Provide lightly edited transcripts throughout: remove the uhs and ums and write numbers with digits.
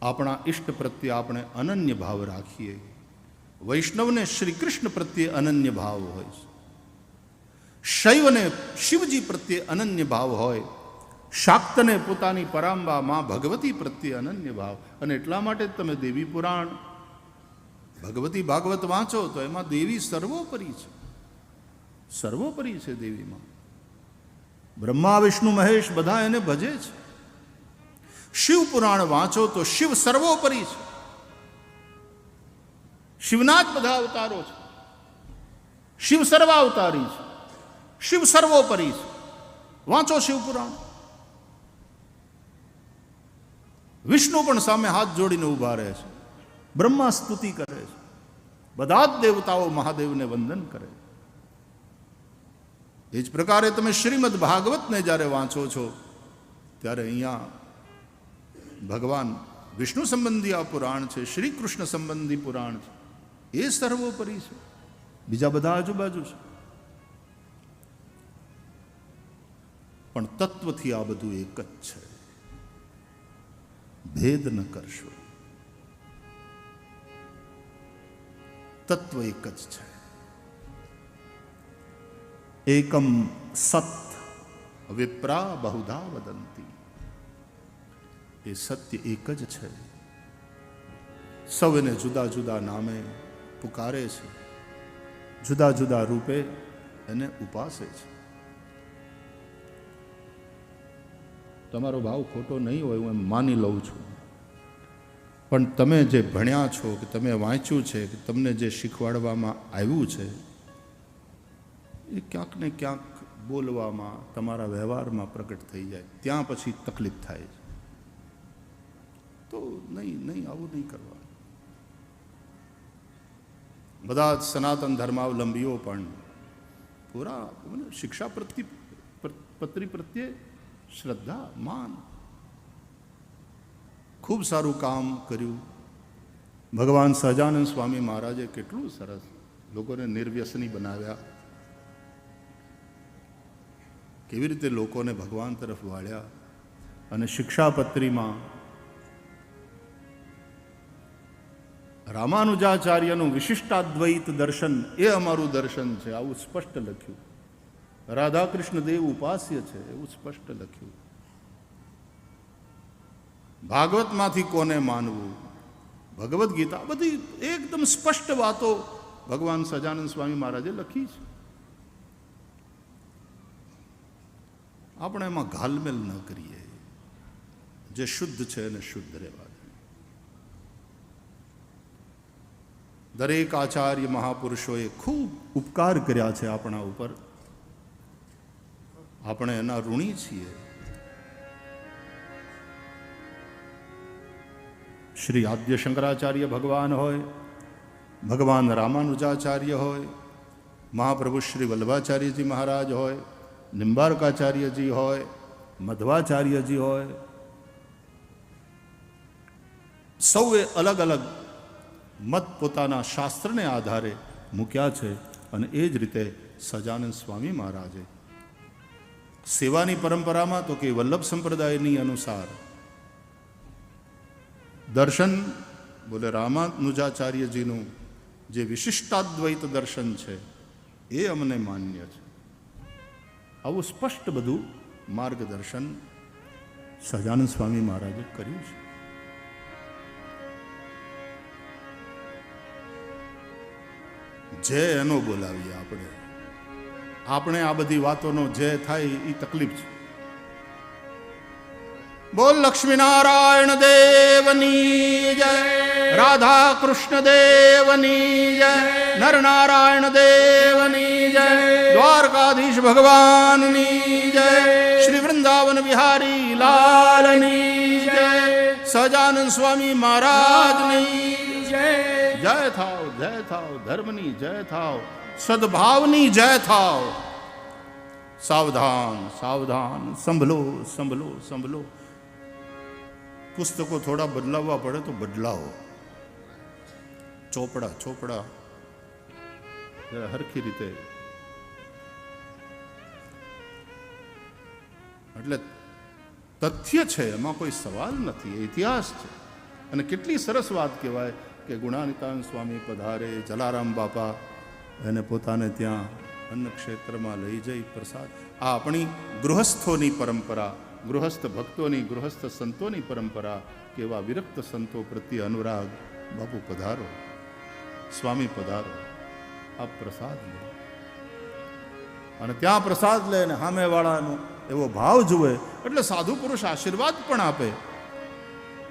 આપણા ઈષ્ટ પ્રત્યે આપણે અનન્ય ભાવ રાખીએ. વૈષ્ણવને શ્રી કૃષ્ણ પ્રત્યે અનન્ય ભાવ હોય છે, શૈવને શિવજી પ્રત્યે અનન્ય ભાવ હોય, શાક્તને પોતાની પરાંબા માં ભગવતી પ્રત્યે અનન્ય ભાવ. અને એટલા માટે જ તમે દેવી પુરાણ, ભગવતી ભાગવત વાંચો તો એમાં દેવી સર્વોપરી છે, સર્વોપરી છે દેવીમાં. બ્રહ્મા વિષ્ણુ મહેશ બધા એને ભજે છે. શિવ પુરાણ વાંચો તો શિવ સર્વોપરી છે, શિવના જ બધા અવતારો છે. શિવ સર્વાવતારી છે, શિવ સર્વોપરી છે. વાંચો શિવ પુરાણ. વિષ્ણુ પણ સામે હાથ જોડીને ઊભા રહે છે, બ્રહ્મા સ્તુતિ કરે છે, બધા જ દેવતાઓ મહાદેવને વંદન કરે. એ જ પ્રકારે તમે શ્રીમદ ભાગવતને જ્યારે વાંચો છો ત્યારે અહીંયા ભગવાન વિષ્ણુ સંબંધી આ પુરાણ છે, શ્રી કૃષ્ણ સંબંધી પુરાણ છે, એ સર્વોપરી છે, બીજા બધા આજુબાજુ છે. પણ તત્વથી આ બધું એક જ છે, ભેદ ન કરશો. તત્વ એક જ છે. એકમ સત વિપ્રા બહુધા વદંતી. એ સત્ય એક જ છે. સૌ એને જુદા જુદા નામે પુકારે છે, જુદા જુદા રૂપે એને ઉપાસે છે. તમારો ભાવ ખોટો નહીં હોય હું એમ માની લઉં છું, પણ તમે જે ભણ્યા છો, કે તમે વાંચ્યું છે, કે તમને જે શીખવાડવામાં આવ્યું છે, એ ક્યાંક ને ક્યાંક બોલવામાં, તમારા વ્યવહારમાં પ્રગટ થઈ જાય, ત્યાં પછી તકલીફ થાય છે. તો નહીં આવું નહીં કરવાનું. બધા જ સનાતન ધર્માવલંબીઓ પણ પૂરા શિક્ષા પત્રી પ્રત્યે શ્રદ્ધા, માન, ખૂબ સારું કામ કર્યું. ભગવાન સહજાનંદ સ્વામી મહારાજે કેટલું સરસ લોકોને નિર્વ્યસની બનાવ્યા, કેવી રીતે લોકોને ભગવાન તરફ વાળ્યા. અને શિક્ષાપત્રીમાં રામાનુજાચાર્યનું વિશિષ્ટાદ્વૈત દર્શન એ અમારું દર્શન છે, આવું સ્પષ્ટ લખ્યું. રાધા કૃષ્ણ દેવ ઉપાસ્ય છે એવું સ્પષ્ટ લખ્યું. ભાગવતમાંથી કોને માનવું, ભગવદ્ ગીતા, બધી એકદમ સ્પષ્ટ વાતો ભગવાન સહજાનંદ સ્વામી મહારાજે લખી છે. આપણે એમાં ઘાલમેલ ન કરીએ, જે શુદ્ધ છે એને શુદ્ધ રહેવા દે. દરેક આચાર્ય મહાપુરુષોએ ખૂબ ઉપકાર કર્યા છે આપણા ઉપર, આપણે એના ઋણી છીએ. શ્રી આદ્ય શંકરાચાર્ય ભગવાન હોય, ભગવાન રામાનુજાચાર્ય હોય, મહાપ્રભુ શ્રી વલ્લભાચાર્યજી મહારાજ હોય, નિંબાર્કાચાર્યજી હોય, મધ્વાચાર્યજી હોય, સૌએ અલગ અલગ મત પોતાના શાસ્ત્રને આધારે મૂક્યા છે. અને એ જ રીતે સહજાનંદ સ્વામી મહારાજે સેવાની પરંપરામાં તો કે વલ્લભ સંપ્રદાયની અનુસાર દર્શન બોલે રામાનુજાચાર્યજીનું જે વિશિષ્ટાદ્વૈત દર્શન છે એ અમને માન્ય છે. આવું સ્પષ્ટ બધું માર્ગદર્શન સહજાનંદ સ્વામી મહારાજે કર્યું છે. જે એનો બોલાવીએ આપણે આ બધી વાતોનો જે થાય એ તકલીફ છે. બોલ લક્ષ્મીનારાયણ દેવની જય, રાધા કૃષ્ણ દેવની જય, નરનારાયણ દેવની જય, દ્વારકાધીશ ભગવાનની જય, શ્રી વૃંદાવન વિહારી લાલની જય, સહજાનંદ સ્વામી મહારાજની જય. જય થાવ, જય થાવ, ધર્મની જય થાવ, સદભાવની જય થાવ. સાવધાન સાવધાન, સંભલો સંભલો સંભલો. પુસ્તકો થોડા બદલાવવા પડે તો બદલાવો, ચોપડા હરખી રીતે. એટલે તથ્ય છે, એમાં કોઈ સવાલ નથી, ઇતિહાસ છે, અને કેટલી સરસ વાત કહેવાય કે ગુણાનિતાન સ્વામી પધારે, જલારામ બાપા એને પોતાને ત્યાં અન્ન ક્ષેત્રમાં લઈ જઈ પ્રસાદ. આ આપણી ગૃહસ્થોની પરંપરા, ગૃહસ્થ ભક્તોની, ગૃહસ્થ સંતોની પરંપરા. કેવા વિરક્ત સંતો પ્રત્યે અનુરાગ. બાપુ પધારો, સ્વામી પધારો, આપ પ્રસાદ લો. અને ત્યાં પ્રસાદ લે ને સામેવાળાનો એવો ભાવ જુએ એટલે સાધુ પુરુષ આશીર્વાદ પણ આપે.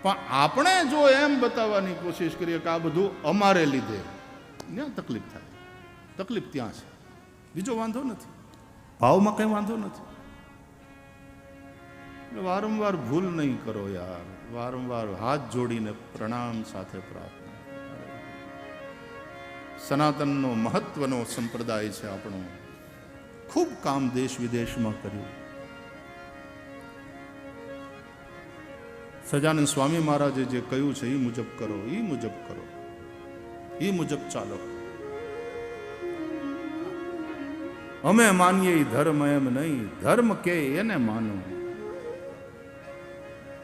પણ આપણે જો એમ બતાવવાની કોશિશ કરીએ કે આ બધું અમારે લીધે, ત્યાં તકલીફ થાય. તકલીફ ત્યાં છે, બીજો વાંધો નથી, ભાવમાં કંઈ વાંધો નથી. વારંવાર ભૂલ નહીં કરો યાર, વારંવાર હાથ જોડીને પ્રણામ સાથે પ્રાર્થના. સનાતનનો મહત્વનો સંપ્રદાય છે આપણો. ખૂબ કામ દેશ વિદેશમાં કર્યું. સજાનંદ સ્વામી મહારાજે જે કહ્યું છે એ મુજબ કરો, એ મુજબ કરો, એ મુજબ ચાલો. અમે માનીએ ધર્મ એમ નહીં, ધર્મ કે એને માનો.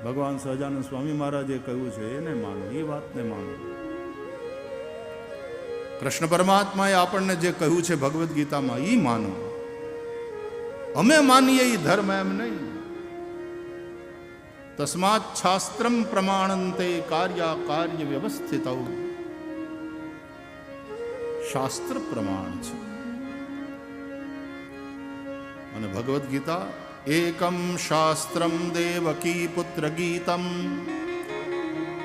ભગવાન સહજાનંદ સ્વામી મહારાજે કહ્યું છે એને માનો, એ વાતને માનો. કૃષ્ણ પરમાત્માએ આપણને જે કહ્યું છે ભગવદ્ ગીતામાં એ માનો. અમે માનીએ એ ધર્મ એમ નહીં. તસ્માત શાસ્ત્રમ પ્રમાણંતે કાર્ય વ્યવસ્થિત. શાસ્ત્ર પ્રમાણ છે. અને ભગવદ્ ગીતા એકમ શાસ્ત્રમ દેવકી પુત્ર ગીતમ.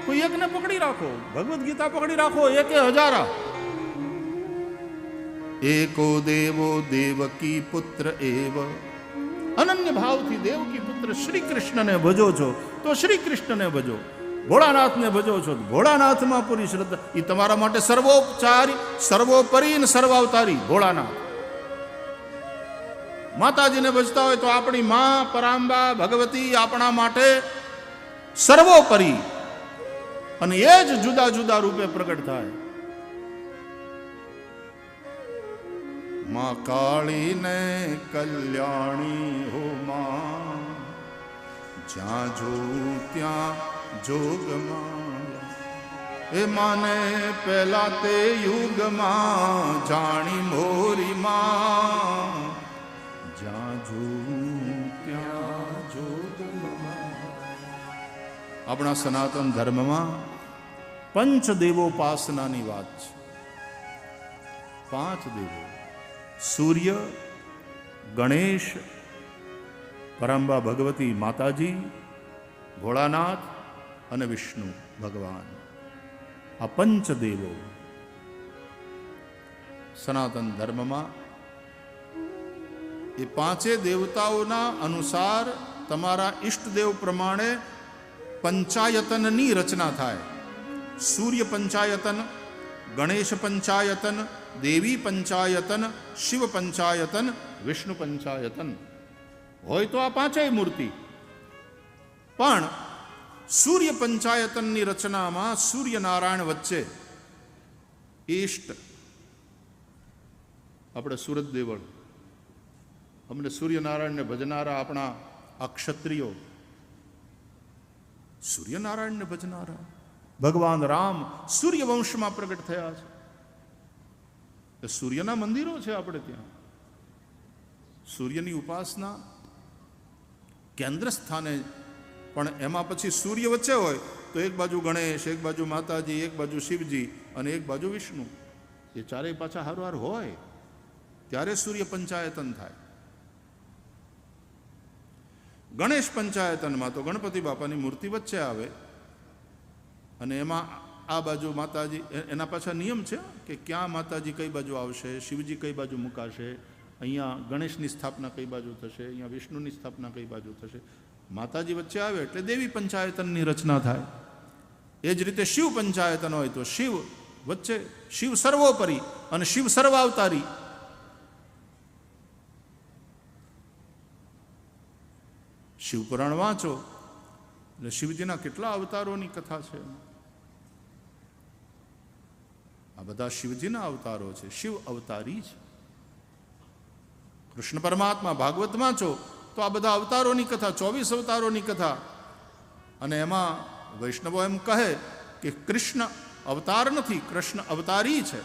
કોઈ એકને પકડી રાખો, ભગવદ્ ગીતા પકડી રાખો, એકે હજારા. એકો દેવો દેવકી પુત્ર એવ. અનન્ય ભાવથી દેવકી પુત્ર શ્રી કૃષ્ણને ભજો છો તો શ્રી કૃષ્ણને ભજો, ભોળાનાથને ભજો છો તો ભોળાનાથમાં પૂરી શ્રદ્ધા. એ તમારા માટે સર્વોપચારી, સર્વોપરી ને સર્વાવતારી ભોળાનાથ. માતાજીને ભજતા હોય તો આપણી માં પરાંબા ભગવતી આપણા માટે સર્વોપરી, અને એ જ જુદા જુદા રૂપે પ્રગટ થાય. માં કાળી ને કલ્યાણી હો માં, જ્યાં જોઉં ત્યાં જોગમાં. એ માને પહેલા તે યુગમાં જાણી મોરી માં, જ્યાં જોઉં ત્યાં જોગમાં. આપણા સનાતન ધર્મમાં પંચદેવોપાસનાની વાત છે. 5 દેવો: સૂર્ય, ગણેશ, પરાંબા ભગવતી માતાજી, ભોળાનાથ અને વિષ્ણુ ભગવાન. આ પંચદેવો સનાતન ધર્મમાં. એ 5 દેવતાઓના અનુસાર તમારા ઈષ્ટદેવ પ્રમાણે પંચાયતનની રચના થાય. સૂર્ય પંચાયતન, ગણેશ પંચાયતન, દેવી પંચાયતન, શિવ પંચાયતન, વિષ્ણુ પંચાયતન હોય તો આ 5 મૂર્તિ. પણ સૂર્ય પંચાયતનની રચનામાં સૂર્યનારાયણ વચ્ચે ઈષ્ટ. આપણે સુરત દેવળ, અમને સૂર્યનારાયણને ભજનારા આપણા આ ક્ષત્રિયો, સૂર્યનારાયણને ભજનારા. ભગવાન રામ સૂર્યવંશમાં પ્રગટ થયા છે. સૂર્યના મંદિરો છે આપણે ત્યાં. સૂર્યની ઉપાસના કેન્દ્ર સ્થાને. પણ એમાં પછી સૂર્ય વચ્ચે હોય તો એક બાજુ ગણેશ, એક બાજુ માતાજી, એક બાજુ શિવજી અને એક બાજુ વિષ્ણુ. એ ચારેય પાછા હારવાર હોય ત્યારે સૂર્ય પંચાયતન થાય. ગણેશ પંચાયતનમાં તો ગણપતિ બાપાની મૂર્તિ વચ્ચે આવે અને એમાં આ બાજુ માતાજી. એના પાછા નિયમ છે કે ક્યાં માતાજી કઈ બાજુ આવશે, શિવજી કઈ બાજુ મુકાશે, અહીંયા ગણેશની સ્થાપના કઈ બાજુ થશે, અહીંયા વિષ્ણુની સ્થાપના કઈ બાજુ થશે. માતાજી વચ્ચે આવે એટલે દેવી પંચાયતનની રચના થાય. એ જ રીતે શિવ પંચાયતન હોય તો શિવ વચ્ચે, શિવ સર્વોપરી અને શિવ સર્વાવતારી. શિવપુરાણ વાંચો એટલે શિવજીના કેટલા અવતારોની કથા છે. આ બધા શિવજીના અવતારો છે, શિવ અવતારી છે. કૃષ્ણ પરમાત્મા ભાગવત વાંચો તો આ બધા અવતારોની કથા, 24 અવતારોની કથા. અને એમાં વૈષ્ણવો એમ કહે કે કૃષ્ણ અવતાર નથી, કૃષ્ણ અવતારી છે.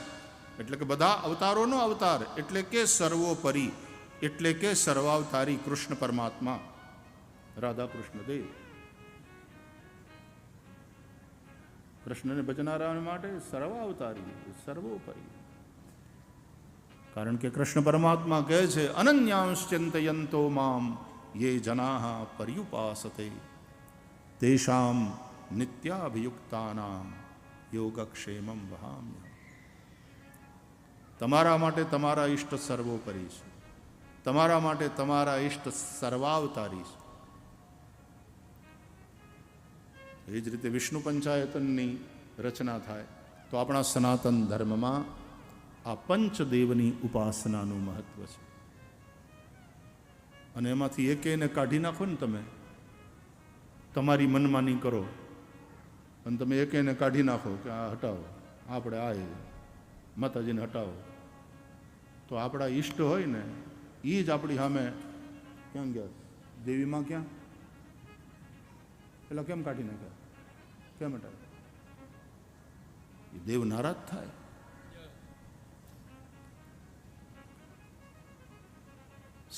એટલે કે બધા અવતારોનો અવતાર, એટલે કે સર્વોપરી, એટલે કે સર્વાવતારી કૃષ્ણ પરમાત્મા રાધા કૃષ્ણ દેવ. કૃષ્ણને ભજનારા માટે સર્વાવતારી, સર્વોપરી. કારણ કે કૃષ્ણ પરમાત્મા કહે છે અનન્યાંશ્ચિંતયંતો મામ યે જનાઃ પર્યુપાસતે તેષામ નિત્યાભિયુક્તાનામ યોગક્ષેમં વહામ્ય. તમારા માટે તમારા ઈષ્ટ સર્વોપરી છે, તમારા માટે તમારા ઈષ્ટ સર્વાવતારી છે. એ જ રીતે વિષ્ણુ પંચાયતનની રચના થાય તો આપણા સનાતન ધર્મમાં આ પંચદેવની ઉપાસનાનું મહત્વ છે. અને એમાંથી એકેને કાઢી નાખો ને, તમે તમારી મનમાની કરો અને તમે એકેને કાઢી નાખો કે આ હટાવો, આપણે આ માતાજીને હટાવો, તો આપણા ઈષ્ટ હોય ને એ જ આપણી સામે ક્યાં ગયા? દેવીમાં ક્યાં? પેલા કેમ કાઢી નાખ્યા? કેમ હટાવ્યા? એ દેવ નારાજ થાય.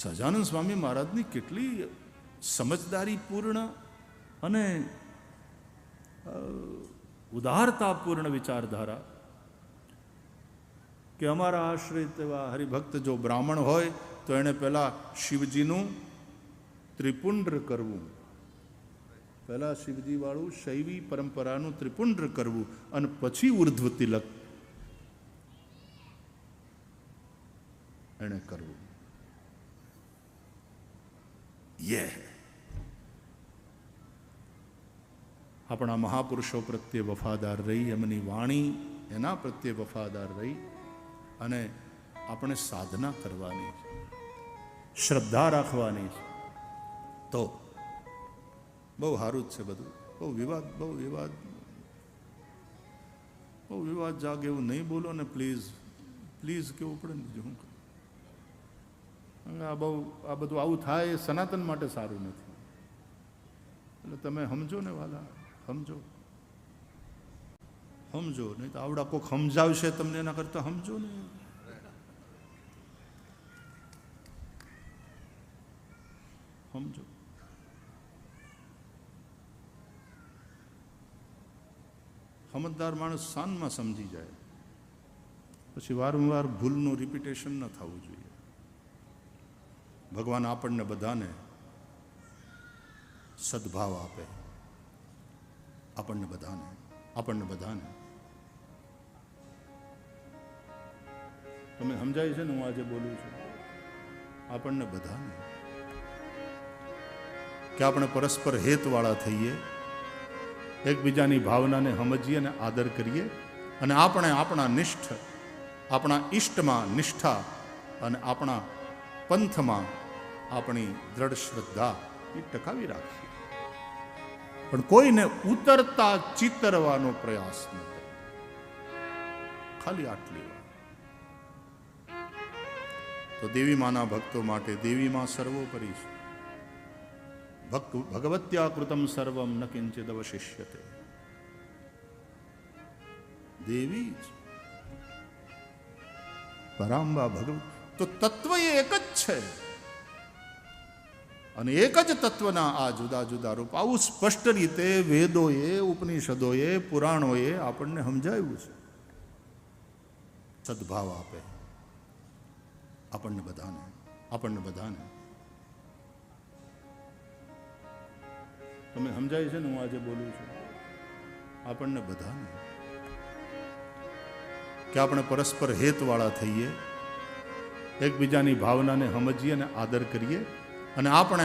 સહજાનંદ સ્વામી મહારાજની કેટલી સમજદારીપૂર્ણ અને ઉદારતાપૂર્ણ વિચારધારા કે અમારા આશ્રિત એવા હરિભક્ત જો બ્રાહ્મણ હોય તો એણે પહેલાં શિવજીનું ત્રિપુંડ્ર કરવું, પહેલાં શિવજીવાળું શૈવી પરંપરાનું ત્રિપુંડ્ર કરવું અને પછી ઉર્ધ્વ તિલક એણે કરવું. આપણા મહાપુરુષો પ્રત્યે વફાદાર રહી, એમની વાણી એના પ્રત્યે વફાદાર રહી અને આપણે સાધના કરવાની છે, શ્રદ્ધા રાખવાની છે. તો બહુ સારું જ છે બધું. બહુ વિવાદ જાગે એવું નહીં બોલો ને પ્લીઝ. પ્લીઝ કેવું પડે ને બીજું શું. આ બધું આવું થાય એ સનાતન માટે સારું નથી. એટલે તમે સમજો ને વાલા, સમજો નહીં તો આવડા કોઈક સમજાવશે તમને, એના કરતા સમજો ને. સમજો. સમજદાર માણસ શાનમાં સમજી જાય, પછી વારંવાર ભૂલનું રિપીટેશન ન થવું જોઈએ. ભગવાન આપણને બધાને સદભાવ આપે, આપણને બધાને તમે સમજાય છે ને હું આજે બોલું છું? આપણને બધાને કે આપણે પરસ્પર હેતવાળા થઈએ, એકબીજાની ભાવનાને સમજીએ અને આદર કરીએ, અને આપણે આપણા ઈષ્ટમાં નિષ્ઠા અને આપણા પંથમાં આપણી દ્રઢ શ્રદ્ધા એ ટકાવી રાખીએ. પણ કોઈને ઉતરતા ચિતરવાનો પ્રયાસ ન કરે. ખાલી આટલી વાત. તો દેવી માના ભક્તો માટે દેવી માં સર્વોપરી છે. ભગવત્યા કૃતમ સર્વમ ન કિંચિદ અવશિષ્યતે. દેવી જ પરાંબા ભગવત. તો તત્વ એ એક જ છે અને એક જ તત્વના આ જુદા જુદા રૂપ. આવું સ્પષ્ટ રીતે વેદોએ, ઉપનિષદોએ, પુરાણોએ આપણને સમજાવ્યું છે. સદભાવ આપે આપણને બધાને. તમે સમજાય છે ને હું આજે બોલું છું? આપણને બધાને કે આપણે પરસ્પર હેતવાળા થઈએ, એકબીજાની ભાવનાને સમજીએ અને આદર કરીએ, અને આપણે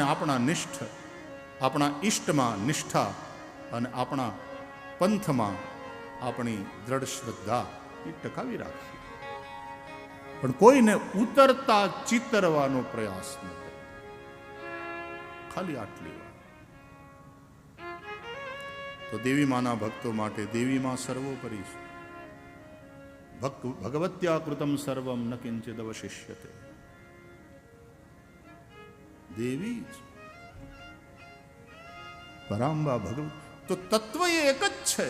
આપણા ઈષ્ટમાં નિષ્ઠા અને આપણા પંથમાં આપણી દ્રઢ શ્રદ્ધા એ ટકાવી રાખીએ. પણ કોઈને ઉતરતા ચિતરવાનો પ્રયાસ ન કરે. ખાલી આટલી વાત. તો દેવી માના ભક્તો માટે દેવી માં સર્વોપરી છે. ભગવત્યા કૃતમ સર્વમ ન કિંચિદ અવશિષ્યતે. દેવી જ પરાંબા ભગવત. તો તત્વ એ એક જ છે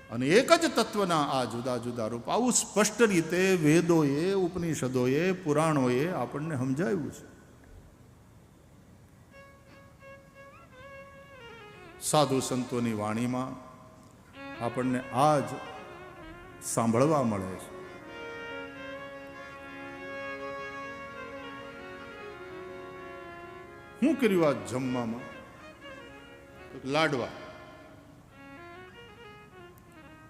અને એક જ તત્વના આ જુદા જુદા રૂપ, આવું સ્પષ્ટ રીતે વેદોએ, ઉપનિષદોએ, પુરાણોએ આપણને સમજાવ્યું છે. સાધુ સંતોની વાણીમાં આપણને આ જ સાંભળવા મળે છે. શું કર્યું આ જમવામાં? લાડવા.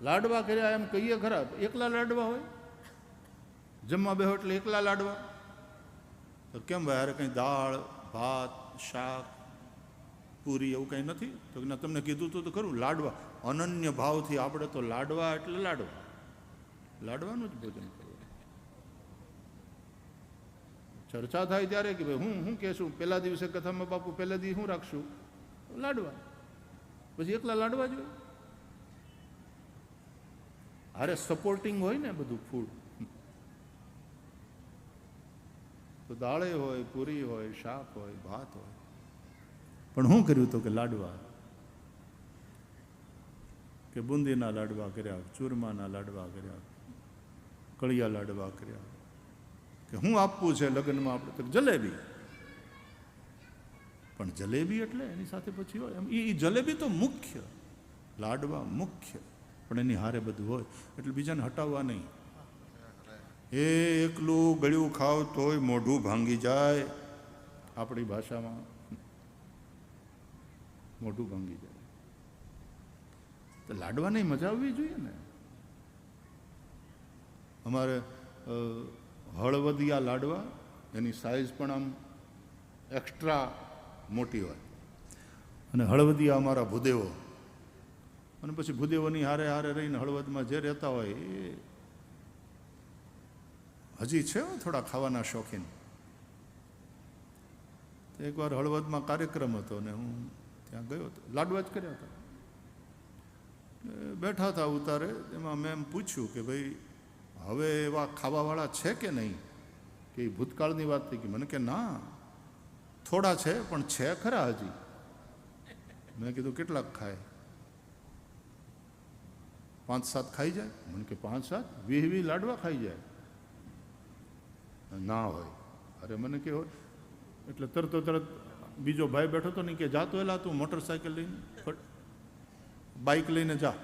લાડવા કર્યા એમ કહીએ ખરા? એકલા લાડવા હોય? જમવા બેહો એટલે એકલા લાડવા? તો કેમ ભાઈ, અરે કંઈ દાળ ભાત શાક પૂરી એવું કંઈ નથી? તો ના, તમને કીધું તો ખરું, લાડવા. અનન્ય ભાવથી આપણે તો લાડવા એટલે લાડવા, લાડવાનું જ ભોજન કરવું. ચર્ચા થાય ત્યારે કે ભાઈ હું કહેશું, પહેલા દિવસે કથામાં બાપુ પહેલા દિવસ શું રાખશું? લાડવા. પછી એકલા લાડવા જ હોય? અરે સપોર્ટિંગ હોય ને બધું ફૂડ, તો દાળે હોય, પૂરી હોય, શાક હોય, ભાત હોય. પણ શું કર્યું તો કે લાડવા, કે બુંદીના લાડવા કર્યા, ચૂરમાના લાડવા કર્યા, કળિયા લાડવા કર્યા. કે શું આપવું છે લગ્નમાં આપણે? તો જલેબી. પણ જલેબી એટલે એની સાથે પછી હોય એમ, એ જલેબી તો મુખ્ય, લાડવા મુખ્ય, પણ એની હારે બધું હોય એટલે બીજાને હટાવવા નહીં. એ એકલું ગળ્યું ખાવ તોય મોઢું ભાંગી જાય, આપણી ભાષામાં મોઢું ભાંગી જાય. તો લાડવાની મજા આવવી જોઈએ ને. અમારે હળવદિયા લાડવા, એની સાઇઝ પણ આમ એક્સ્ટ્રા મોટી હોય. અને હળવદિયા અમારા ભૂદેવો, અને પછી ભૂદેવોની હારે હારે રહીને હળવદમાં જે રહેતા હોય એ હજી છે થોડા ખાવાના શોખીન. એકવાર હળવદમાં કાર્યક્રમ હતો ને હું ત્યાં ગયો હતો, લાડવા જ કર્યા હતા. બેઠા હતા ઉતારે, એમાં મેં એમ પૂછ્યું કે ભાઈ હવે એવા ખાવાવાળા છે કે નહીં? કે એ ભૂતકાળની વાત થઈ ગઈ. મને કે ના, થોડા છે પણ છે ખરા હજી. મેં કીધું કેટલાક ખાય? 5-7 ખાઈ જાય? મને કે 5-7? 20 લાડવા ખાઈ જાય? ના હોય. અરે મને કે હોય. એટલે તરત બીજો ભાઈ બેઠો હતો ને કે જાતો એલા તું મોટરસાઇકલ લઈને, બાઇક લઈને જા.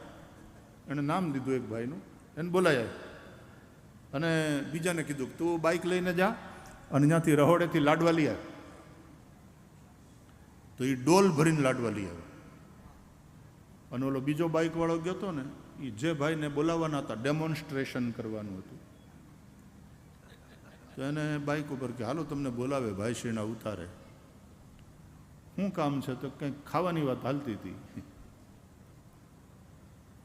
એને નામ દીધું એક ભાઈનું, એને બોલાય. અને બીજાને કીધું તું બાઇક લઈને જા અને ત્યાંથી રહોડેથી લાડવા લઈ આવે. તો એ ડોલ ભરીને લાડવા લઈ આવે. અને ઓલો બીજો બાઇકવાળો ગયો હતો ને, એ જે ભાઈને બોલાવવાના હતા, ડેમોન્સ્ટ્રેશન કરવાનું હતું, તો એને બાઇક ઉપર કે હાલો તમને બોલાવે ભાઈશ્રીના ઉતારે. શું કામ છે? તો કંઈક ખાવાની વાત હાલતી હતી.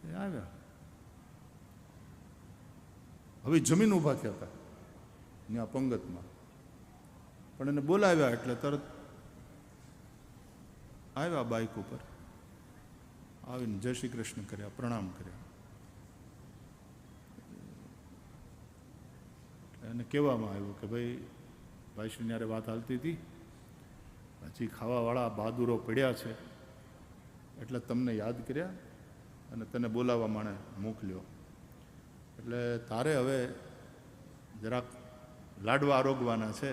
એ આવ્યા. હવે જમીન ઊભા થયા હતા ત્યાં પંગતમાં, પણ એને બોલાવ્યા એટલે તરત આવ્યા બાઇક ઉપર આવીને જય શ્રી કૃષ્ણ કર્યા, પ્રણામ કર્યા. એને કહેવામાં આવ્યું કે ભાઈ ભાઈશ્રીની યારે વાત હાલતી હતી, હજી ખાવાવાળા બહાદુરો પડ્યા છે એટલે તમને યાદ કર્યા અને તને બોલાવવા માણે મોકલ્યો. એટલે તારે હવે જરાક લાડવા આરોગવાના છે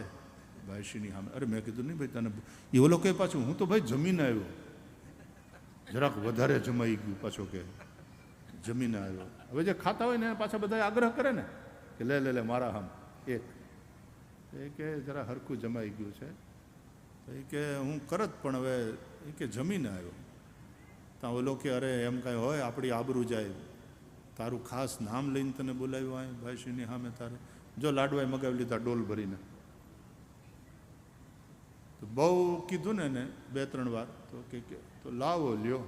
ભાઈશ્રીની સામે. અરે મેં કીધું નહીં ભાઈ તને એ ઓલો કે પાછું હું તો ભાઈ જમીને આવ્યો, જરાક વધારે જમાઈ ગયું. પાછો કે જમીને આવ્યો. હવે જે ખાતા હોય ને પાછા બધા આગ્રહ કરે ને કે લે લે લે મારા હામ એક. એ કે જરા હરખું જમાઈ ગયું છે. તો એ કે હું કરત પણ હવે એ કે જમીને આવ્યો. ત્યાં ઓલો કે અરે એમ કાંઈ હોય આપણી આબરૂ જાય, તારું ખાસ નામ લઈને તને બોલાવ્યું હોય ભાઈશ્રીની સામે, તારે જો લાડવાએ મગાવી લીધા ડોલ ભરીને. તો બહુ કીધું ને એને 2-3 વાર તો કે તો લાવો લ્યો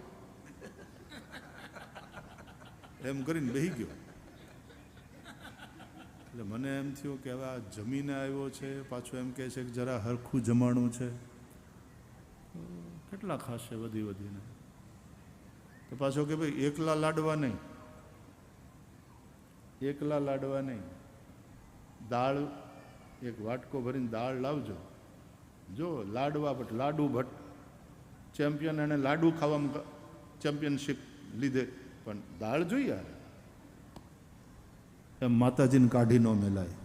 એમ કરીને બેસી ગયો. એટલે મને એમ થયું કે હવે આ જમીને આવ્યો છે, પાછું એમ કહે છે કે જરા હરખું જમાણું છે, કેટલા ખાશે વધીને? તો પાછો કે ભાઈ એકલા લાડવા નહીં, દાળ એક વાટકો ભરીને દાળ લાવજો. જો લાડવા ભટ્ટ, લાડુ ભટ્ટ ચેમ્પિયન, એને લાડુ ખાવામાં ચેમ્પિયનશિપ પણ દાળ જોઈએ એમ માતાજીને કાઢી ન મેલાય,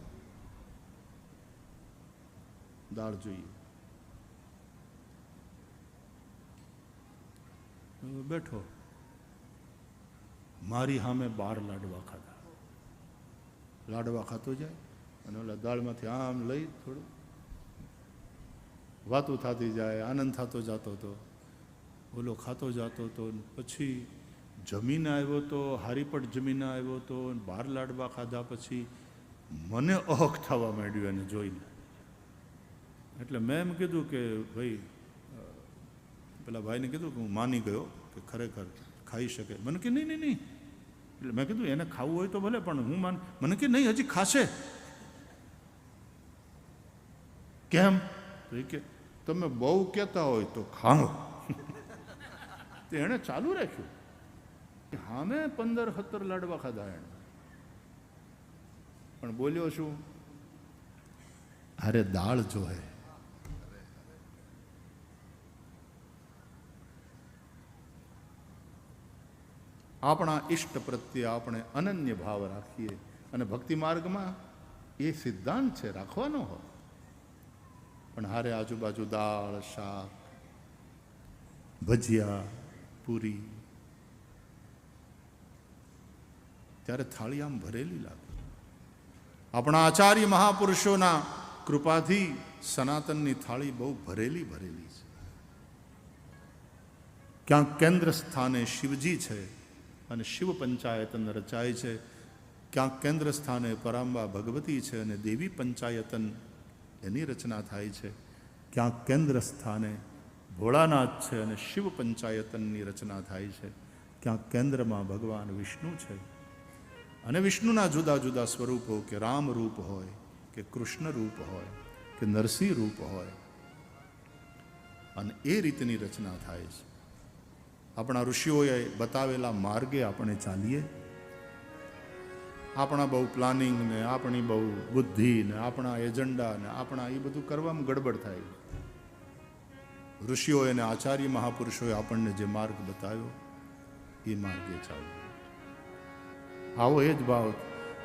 દાળ જોઈએ. બેઠો, મારી સામે 12 લાડવા ખાધા. લાડવા ખાતો જાય અને ઓલા દાળમાંથી આમ લઈ થોડું વાતું થતી જાય, આનંદ થતો જતો હતો, ઓલો ખાતો જતો હતો. પછી જમીને આવ્યો તો, હારીપટ જમીને આવ્યો તો, 12 લાડવા ખાધા પછી મને અહક થવા માંડ્યું એને જોઈને. એટલે મેં એમ કીધું કે ભાઈ, પેલા ભાઈને કીધું કે હું માની ગયો કે ખરેખર ખાઈ શકે. મને કે નહીં નહીં નહીં. એટલે મેં કીધું એને ખાવું હોય તો ભલે, પણ હું મને કે નહીં હજી ખાશે. કેમ? તો એ કે તમે બહુ કહેતા હોય તો ખાઓ. તો એણે ચાલુ રાખ્યું. હા, મેં 15-17 લાડવા ખાધા એણે. પણ બોલ્યો શું? અરે દાળ જોહે. આપણા ઈષ્ટ પ્રત્યે આપણે અનન્ય ભાવ રાખીએ. અને ભક્તિ માર્ગમાં એ સિદ્ધાંત છે, રાખવાનો હોય. પણ હારે આજુબાજુ દાળ, શાક, ભજીયા, પૂરી, ત્યારે થાળી આમ ભરેલી લાગે. આપણા આચાર્ય મહાપુરુષોના કૃપાથી સનાતનની થાળી બહુ ભરેલી ભરેલી છે. ક્યાંક કેન્દ્ર સ્થાને શિવજી છે અને શિવ પંચાયતન રચાય છે. ક્યાંક કેન્દ્ર સ્થાને પરાંબા ભગવતી છે અને દેવી પંચાયતન એની રચના થાય છે. ક્યાંક કેન્દ્ર સ્થાને ભોળાનાથ છે અને શિવ પંચાયતનની રચના થાય છે. ક્યાંક કેન્દ્રમાં ભગવાન વિષ્ણુ છે અને વિષ્ણુના જુદા જુદા સ્વરૂપો, કે રામ રૂપ હોય, કે કૃષ્ણ રૂપ હોય, કે નરસિંહ રૂપ હોય, અને એ રીતની રચના થાય છે. આપણા ઋષિઓએ બતાવેલા માર્ગે આપણે ચાલીએ. આપણા બહુ પ્લાનિંગ ને, આપણી બહુ બુદ્ધિ ને, આપણા એજન્ડા ને, આપણા એ બધું કરવામાં ગડબડ થાય. ઋષિઓએ અને આચાર્ય મહાપુરુષોએ આપણને જે માર્ગ બતાવ્યો એ માર્ગે ચાલવું. આવો એ જ ભાવ.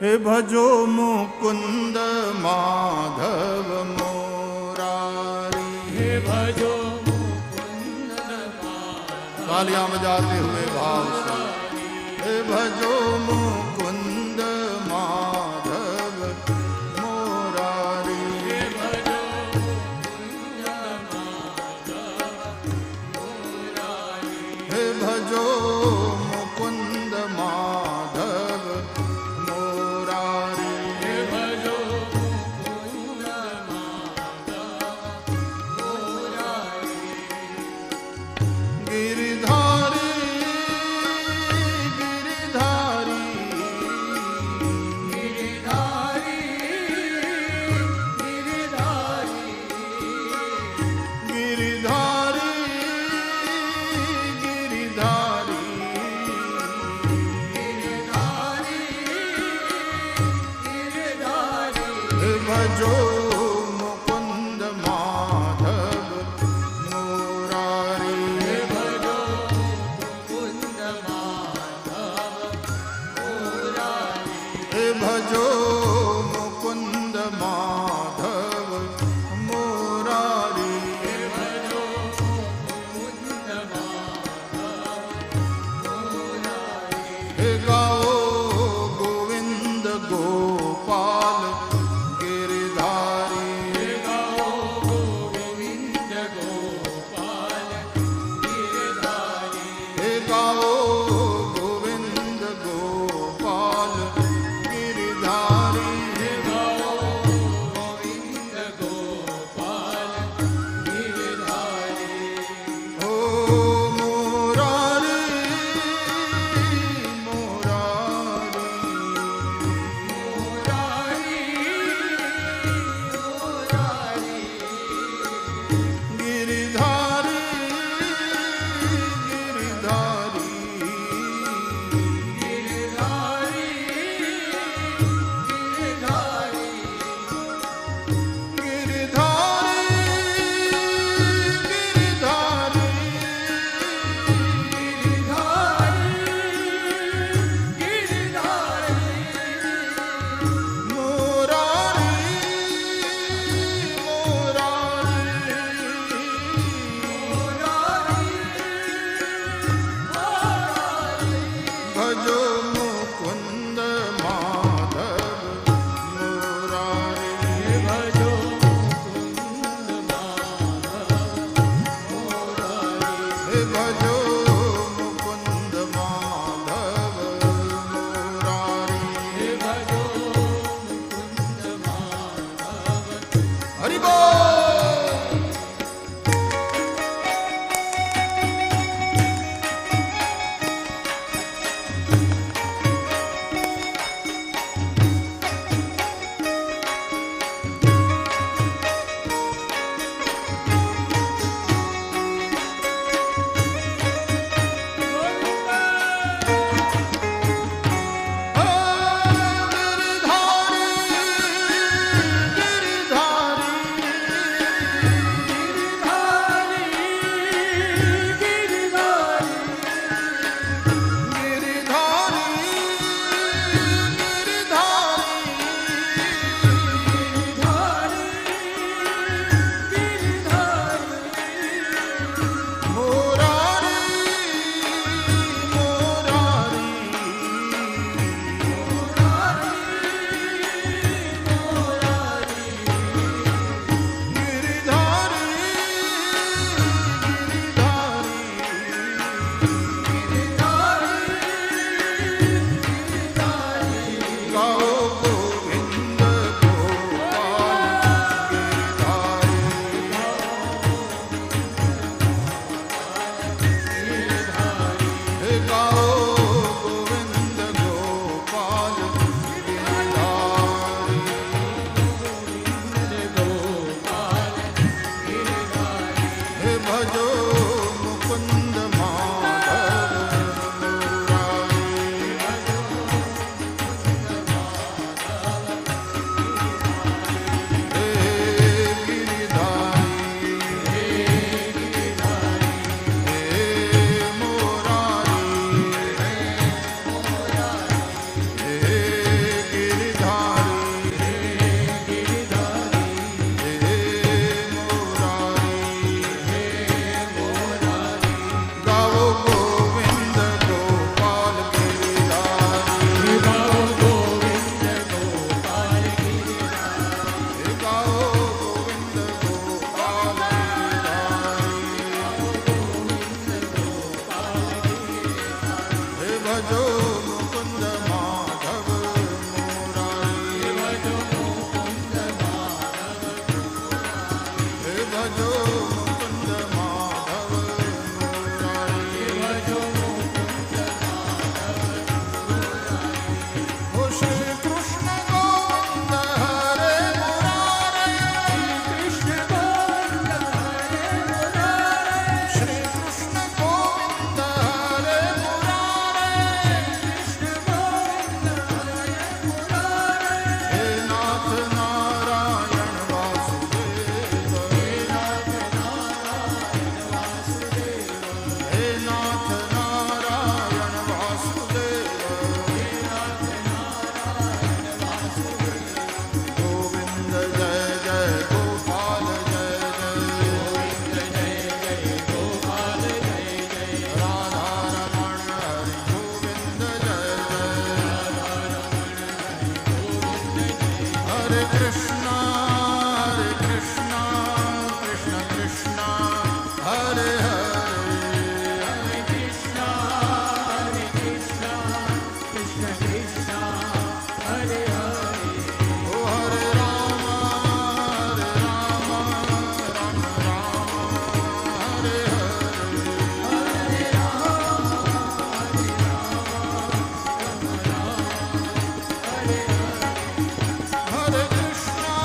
હે ભજો મુકુંદ માધવ મોરારી, હે ભજો तालियां बजाते हुए भाव से. हे भजो मुकुंद माधव मोरारी, હે ભજો મુકુંદ માધવ મોરારી, हे भजो मुकुंद माधव मोरारी, હે ભજો મુકુંદ માધવ મોરારી, गिरिधारी गिरिधारी ગિરિધારી ગિરિધારી गिरिधारी गिरिधारी ગિરિધારી भजो मुकुंद माधव मोरारी, હે ભજો મુકુંદ માધવ મોરારી, हे भजो मुकुंद माधव मोरारी, હે ભજો મુકુંદ માધવ મોરારી, हे गाओ गोविंद गोपाल गिरधारी. ભજો મુકુંદ માધવ મુરારી ભજો મુકુંદ માધવ મુરારી ભજો મુકુંદ માધવ મુરારી ભજો મુકુંદ માધવ હરિ બોલ Hare Krishna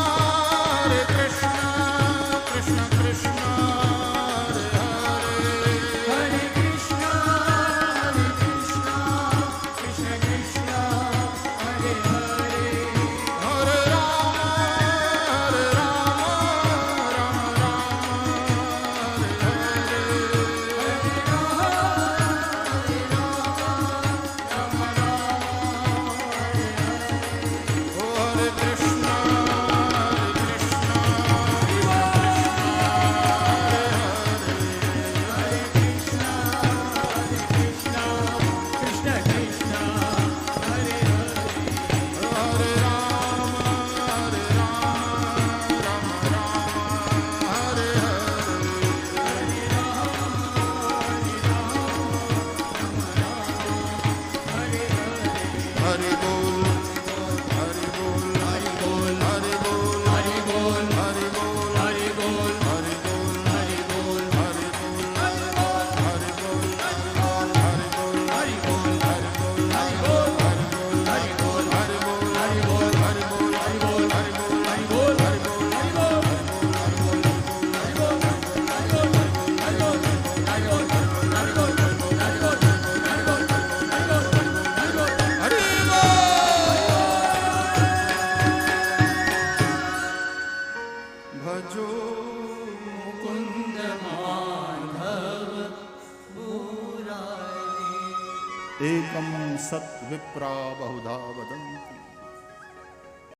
एकम सत विप्रा बहुधा वदन्ति